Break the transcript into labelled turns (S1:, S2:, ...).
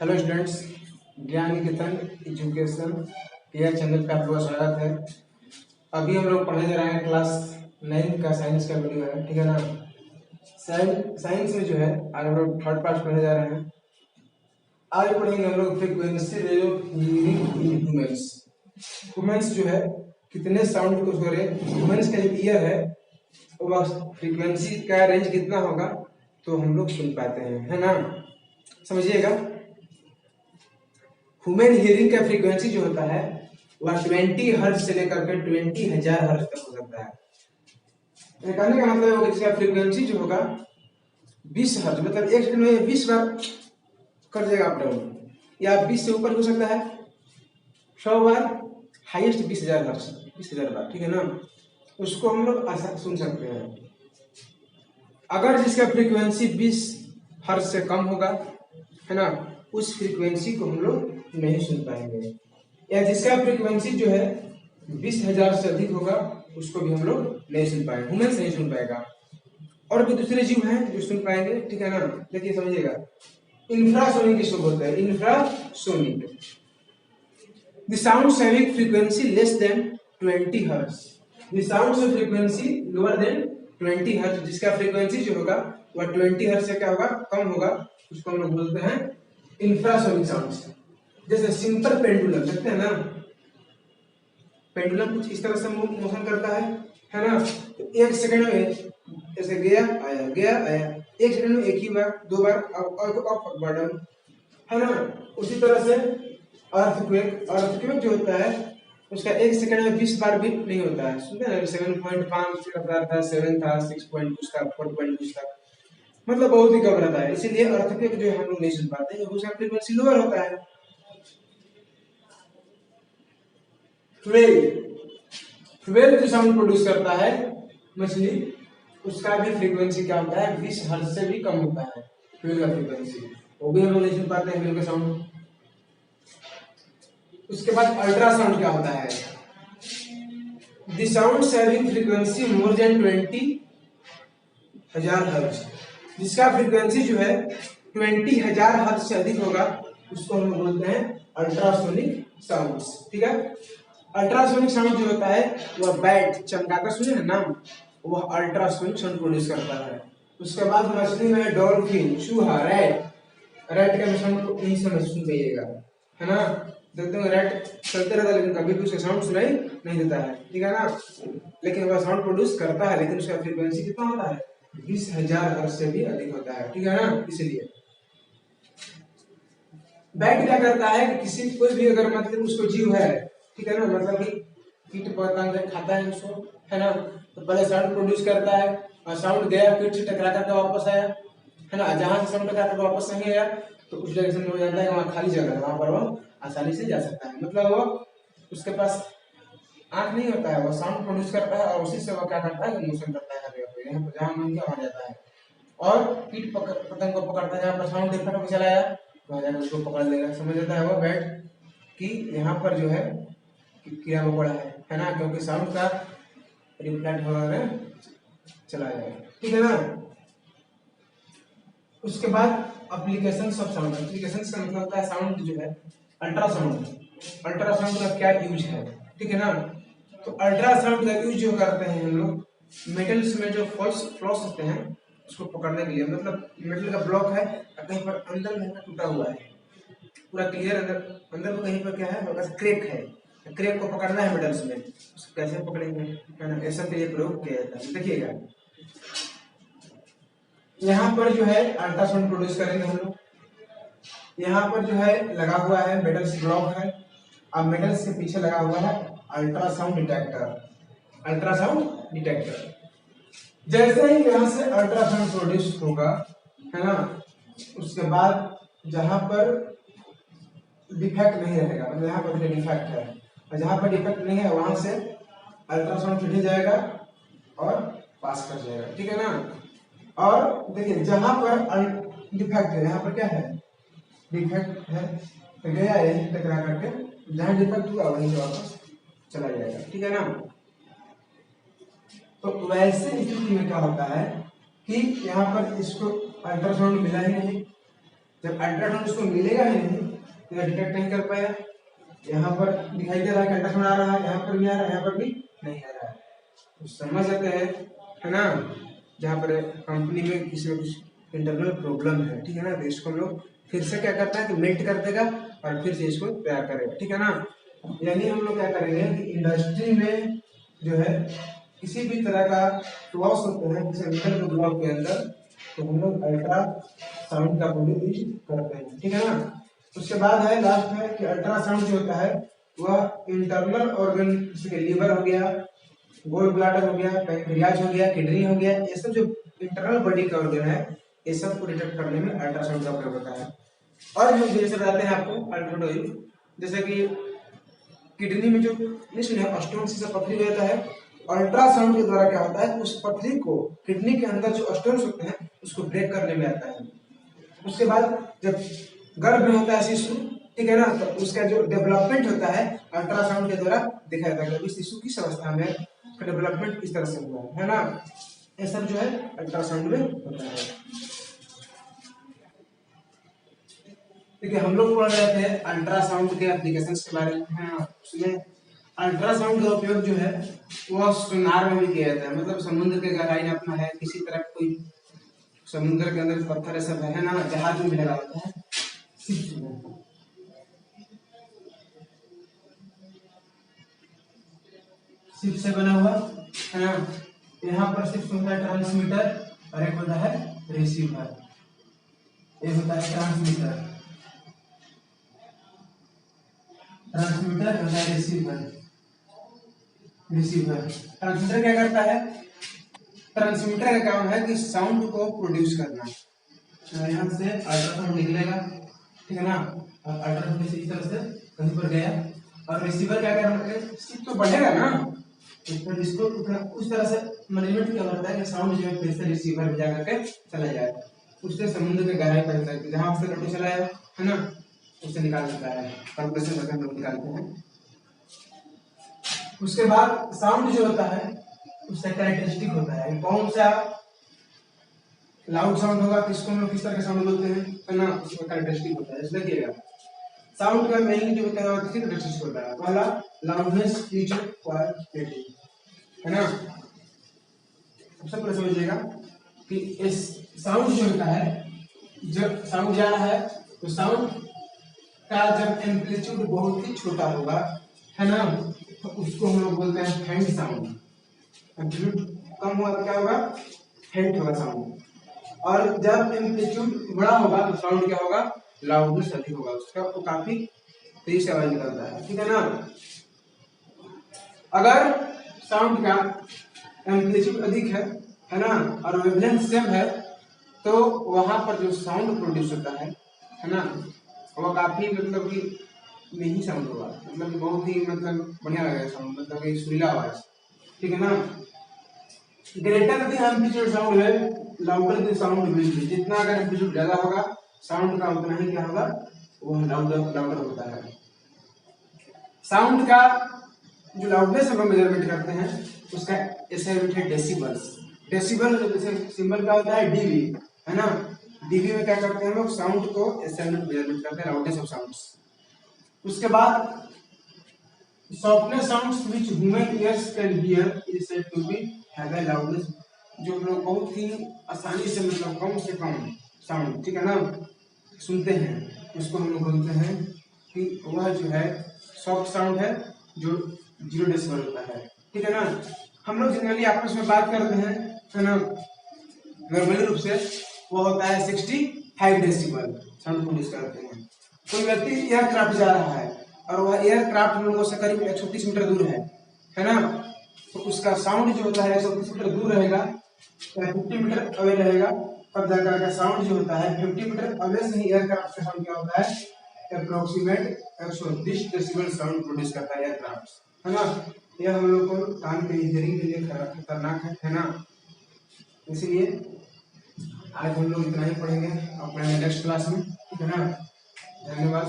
S1: Hello students, ज्ञान निकेतन education care channel पे आप लोगों का स्वागत है। अभी हम लोग पढ़ने जा रहे हैं क्लास 9 का साइंस का वीडियो है, ठीक है ना। साइंस में जो है आज हम लोग थर्ड पार्ट पढ़ने जा रहे हैं। आज पढ़ेंगे हम लोग frequency range of hearing in humans. Humans जो है कितने साउंड को सॉरी ह्यूमंस का जो ईयर है वो फ्रीक्वेंसी का रेंज कितना होगा तो हम लोग सुन पाते हैं, है ना। समझिएगा, ह्यूमन हियरिंग का फ्रीक्वेंसी जो होता है वह 20 हर्ट्ज से लेकर के 20,000 हर्ट्ज तक हो सकता है। कहने का मतलब है इसका फ्रीक्वेंसी जो होगा 20 हर्ट्ज, मतलब एक सेकंड में 20 बार कर देगा अप डाउन, या 20 से ऊपर हो सकता है 100 बार, हाईएस्ट 20,000 हर्ट्ज, 20,000 बार, ठीक है ना। उसको हम लोग सुन सकते हैं। अगर जिसका फ्रीक्वेंसी 20 हर्ट्ज से कम होगा, है ना, उस फ्रीक्वेंसी को हम लोग नहीं सुन पाएंगे। या जिसका फ्रीक्वेंसी जो है 20,000 से अधिक होगा उसको भी हम लोग नहीं सुन पाएंगे, ह्यूमंस नहीं सुन पाएगा। और भी दूसरे जीव हैं जो सुन पाएंगे, ठीक है ना। देखिए समझिएगा, इंफ्रासोनिक किसको बोलते हैं? Infrasonic the sounds having frequency less than 20 hertz, the sounds of frequency lower than 20 hertz, जिसका फ्रीक्वेंसी जो होगा वह 20 हर्ट्ज से क्या होगा, कम होगा, उसको हम लोग बोलते हैं इंफ्रासोनिक साउंड्स। जैसे सिंपल पेंडुलम देखते हैं ना, पेंडुलम कुछ इस तरह से मोशन करता है ना। तो एक सेकंड में ऐसे गया आया, एक सेकंड में एक ही बार, दो बार अप डाउन, है ना। उसी तरह से अर्थक्वेक जो होता है उसका एक सेकंड में 20 बार भी नहीं होता है। सुनते हैं 7.5 का रफ्तार था, 7 था, 6 पॉइंट कुछ था, 4 पॉइंट कुछ था, मतलब बहुत ही कम रहता है। इसीलिए अर्थक्वेक जो है हम लोग नहीं सुन पाते हैं, उसका फ्रीक्वेंसी लोअर होता है। 12 जो साउंड प्रोड्यूस करता है मछली, उसका भी फ्रीक्वेंसी क्या होता है, 20 हर्ट्ज से भी कम होता है 12 का फ्रीक्वेंसी, वो भी हम लोग नहीं सुन पाते हैं 12 का साउंड। उसके बाद अल्ट्रासाउंड क्या होता है? The sounds having frequency more than 20,000 hertz, जिसका फ्रीक्वेंसी जो है 20,000 हर्ट्ज से अधिक होगा उसको हम लोग बोलते हैं अल्ट्रासोनिक साउंड्स, ठीक है। अल्ट्रासोनिक साउंड जो होता है वह बैट चमगादड़ सुने ना नाम, वह अल्ट्रासोनिक साउंड प्रोड्यूस करता है। उसके बाद मछली में डॉल्फिन, चूहा, रैट का साउंड को यही समझ सुन जाइएगा, है ना। देखते हैं रैट चलते रहता है लेकिन कभी भी उसका साउंड सुनाई नहीं देता है, ठीक है ना। लेकिन वह साउंड प्रोड्यूस करता है, लेकिन उसका फ्रीक्वेंसी कितना होता है, 20,000 हर्ट्ज से भी अधिक होता है, ठीक है ना। इसलिए बैट क्या करता है कि किसी कोई भी अगर मतलब उसको जीव है, ठीक है ना, मतलब कि कीट पतंग खाता है उसको, है ना, तो पहले साउंड प्रोड्यूस करता है और साउंड गया कीट से टकरा करके वापस आया, है ना। जहां से साउंड टकरा करके वापस नहीं आया तो उस डायरेक्शन में हो जाता है, वहां खाली जगह है, वहां पर वो आसानी से जा सकता है। मतलब वो उसके पास आंख नहीं होता है, वो साउंड प्रोड्यूस करता है और उसी से वो क्या करता है, मोशन करता है यहाँ पर, जहां मन किया वहां जाता है। और कीट पतंग को पकड़ता है, जहां पर साउंड देखता है चला आया वहां जाकर उसको पकड़ लेगा। समझ लेता है वो बैट कि यहाँ पर जो है कीड़ा मकोड़ा है ना, क्योंकि साउंड का रिफ्लेक्ट होकर चला जाएगा, ठीक है ना। उसके बाद एप्लीकेशन ऑफ साउंड, एप्लीकेशन का मतलब होता है साउंड जो है अल्ट्रासाउंड, अल्ट्रासाउंड का क्या यूज है, ठीक है ना। तो अल्ट्रासाउंड का यूज जो करते हैं हम लोग मेटल्स में जो फ्लॉस होते हैं उसको पकड़ने के लिए, मतलब मेटल का ब्लॉक है और कहीं पर अंदर में टूटा हुआ है, पूरा क्लियर अंदर अंदर कहीं पर क्या है, बस क्रेक है, क्रेक को पकड़ना है मेटल्स में, उसको कैसे पकड़ेंगे, है ना। ऐसा के लिए प्रयोग किया जाता है। देखिएगा यहाँ पर जो है अल्ट्रासाउंड प्रोड्यूस करेंगे हम लोग, यहाँ पर जो है लगा हुआ है मेटल्स ब्लॉक है, और मेटल्स के पीछे लगा हुआ है अल्ट्रासाउंड डिटेक्टर, अल्ट्रासाउंड डिटेक्टर। जैसे ही यहाँ से अल्ट्रासाउंड प्रोड्यूस होगा, है ना, उसके बाद जहां पर डिफेक्ट नहीं रहेगा, मतलब यहाँ पर डिफेक्ट है और जहां पर डिफेक्ट नहीं है वहां से अल्ट्रासाउंड चढ़ जाएगा और पास कर जाएगा, ठीक है ना। और देखिए जहां पर डिफेक्ट है, यहाँ पर क्या है, डिफेक्ट है तो गया यही टकरा करके, जहां डिफेक्ट हुआ वहीं से वापस चला जाएगा, ठीक है ना। तो वैसे स्थिति में क्या होता है कि यहाँ पर इसको अल्ट्रासाउंड मिला ही नहीं, जब अल्ट्रासाउंड उसको मिलेगा ही नहीं तो यह डिटेक्ट नहीं कर पाया। यहाँ पर दिखाई दे रहा है कि अल्ट्रासाउंड आ रहा है, यहाँ पर भी आ रहा है, यहाँ पर भी नहीं आ रहा है, तो समझ जाते हैं, है ना, जहाँ पर कंपनी में किसी में कुछ इंटरनल प्रॉब्लम है, ठीक है ना। तो इसको हम लोग फिर से क्या करता है कि मेल्ट कर देगा और फिर से इसको तैयार करेगा, ठीक है ना। यानी हम लोग क्या करेंगे कि इंडस्ट्री में जो है किसी भी तरह का लॉस होता है किसी मेटल के ब्लॉक के अंदर, तो हम लोग अल्ट्रा साउंड का यूज करते हैं, ठीक है ना। उसके बाद है लास्ट में कि अल्ट्रासाउंड जो होता है वह इंटरनल ऑर्गन जैसे लीवर हो गया, गोल ब्लाडर हो गया, पैंक्रियाज हो गया, किडनी हो गया, ये सब जो इंटरनल बॉडी का ऑर्गन है ये सब को डिटेक्ट करने में अल्ट्रासाउंड का प्रयोग होता है। और जो जैसे बताते हैं आपको अल्ट्रासाउंड, जैसे कि किडनी में जो नहीं सुने स्टोन से पथरी हो जाता है, अल्ट्रासाउंड के द्वारा क्या होता है उस पथरी को किडनी के अंदर जो स्टोन्स होते हैं उसको ब्रेक करने में आता है। उसके बाद जब गर्भ में होता है शिशु, ठीक है ना, तो उसका जो डेवलपमेंट होता है अल्ट्रासाउंड के द्वारा दिखाया जाता है कि शिशु किस अवस्था में डेवलपमेंट किस तरह से हुआ है ना। ये सब जो है अल्ट्रासाउंड में होता है। देखिए हम लोग पढ़ रहे थे अल्ट्रासाउंड के एप्लीकेशंस के बारे में, हाँ, उसमें अल्ट्रासाउंड का उपयोग जो है वह सोनार में भी किया जाता है, मतलब समुद्र के गहराई नापना है, किसी तरह कोई समुद्र के अंदर पत्थर सब है ना, जहाज में भी लगा होता है, शिप से बना हुआ है ना। यहाँ पर शिप होता है ट्रांसमीटर और एक होता है रिसीवर, एक होता है ट्रांसमीटर होता है रिसीवर। ट्रांसमीटर क्या करता है, ट्रांसमीटर का काम है कि साउंड को प्रोड्यूस करना। यहाँ से अल्ट्रासाउंड निकलेगा, ठीक है ना, और अल्ट्रासाउंड से इस तरह से कहीं पर गया, और रिसीवर क्या कर रहा है, शिप तो बढ़ेगा ना, तो इसको उस तरह से मैनेजमेंट क्या होता है कि साउंड जो है फिर से रिसीवर में जाकर के चला जाएगा, उससे समुद्र के गहराई पर जहाँ से रोटी चला है ना, उससे निकाल सकता है, कंप्रेसर करके हम लोग निकालते हैं। उसके बाद साउंड जो होता है उसका कैरेक्टरिस्टिक होता है, कौन सा लाउड साउंड होगा, किसको हम लोग किस तरह का साउंड बोलते हैं, है ना, उसका कैरेक्टरिस्टिक होता है। इसलिए देखिएगा साउंड का मेन जो होता है वो किसी कैरेक्टरिस्टिक होता है, पहला लाउडनेस, पिच, क्वालिटी, है ना। सबसे पहले समझिएगा कि इस साउंड जो होता है, जब साउंड जा रहा है तो साउंड का जब एम्पलीट्यूड बहुत ही छोटा होगा, है ना, तो उसको हम लोग बोलते हैं फेंट साउंड। एम्पलीट्यूड कम होगा तो क्या होगा, फेंट होगा साउंड, और जब एम्पलीट्यूड बड़ा होगा तो साउंड क्या होगा, लाउडनेस अधिक होगा, उसका वो काफी तेजी से आवाज निकलता है, ठीक है ना। अगर साउंड का एम्पलीट्यूड अधिक है ना, और वेवलेंथ सेम है, तो वहां पर जो साउंड प्रोड्यूस होता है ना, वो काफी मतलब कि नहीं साउंड होगा, मतलब बहुत ही मतलब बढ़िया लगेगा साउंड, मतलब कि सुरीला आवाज, ठीक है ना। ग्रेटर द एम्पलीट्यूड साउंड है, louder the sound will be, जितना अगर एम्पलीट्यूड ज्यादा होगा साउंड का उतना ही क्या होगा, वो लाउडर होता है। साउंड का जो लाउडनेस हम मेजरमेंट करते हैं उसका ऐसा यूनिट है डेसिबल्स। डेसिबल जैसे सिंबल क्या होता है डीबी, है ना, डीबी में क्या करते हैं हम लोग, साउंड को ऐसा यूनिट मेजरमेंट करते हैं, लाउडनेस ऑफ साउंड्स। उसके बाद softness sounds which human ears can hear is said to be have a loudness, जो हम लोग बहुत ही आसानी से मतलब कम से कम साउंड, ठीक है ना, सुनते हैं, उसको हम लोग बोलते हैं कि वह जो है सॉफ्ट साउंड है जो 0 डेसिबल होता है, ठीक है ना। हम लोग जनरली आपस में बात करते हैं, है ना, नॉर्मली रूप से वो होता है 65 डेसिबल साउंड प्रोड्यूस करते हैं। कोई व्यक्ति एयरक्राफ्ट जा रहा है और वह एयरक्राफ्ट हम लोगों से करीब 130 मीटर दूर है ना, तो उसका साउंड जो होता है 130 मीटर दूर रहेगा, 50 मीटर अवे रहेगा, तब जाकर का साउंड जो होता है 50 मीटर अवे से ही एयरक्राफ्ट का साउंड क्या होता है, अप्रोक्सीमेट 120 डेसिबल साउंड प्रोड्यूस करता है एयरक्राफ्ट, है ना। यह हम लोग को कान के इंजरी के लिए खतरनाक है ना, इसलिए आज हम लोग इतना ही पढ़ेंगे, अपने नेक्स्ट क्लास में, ठीक है ना। धन्यवाद।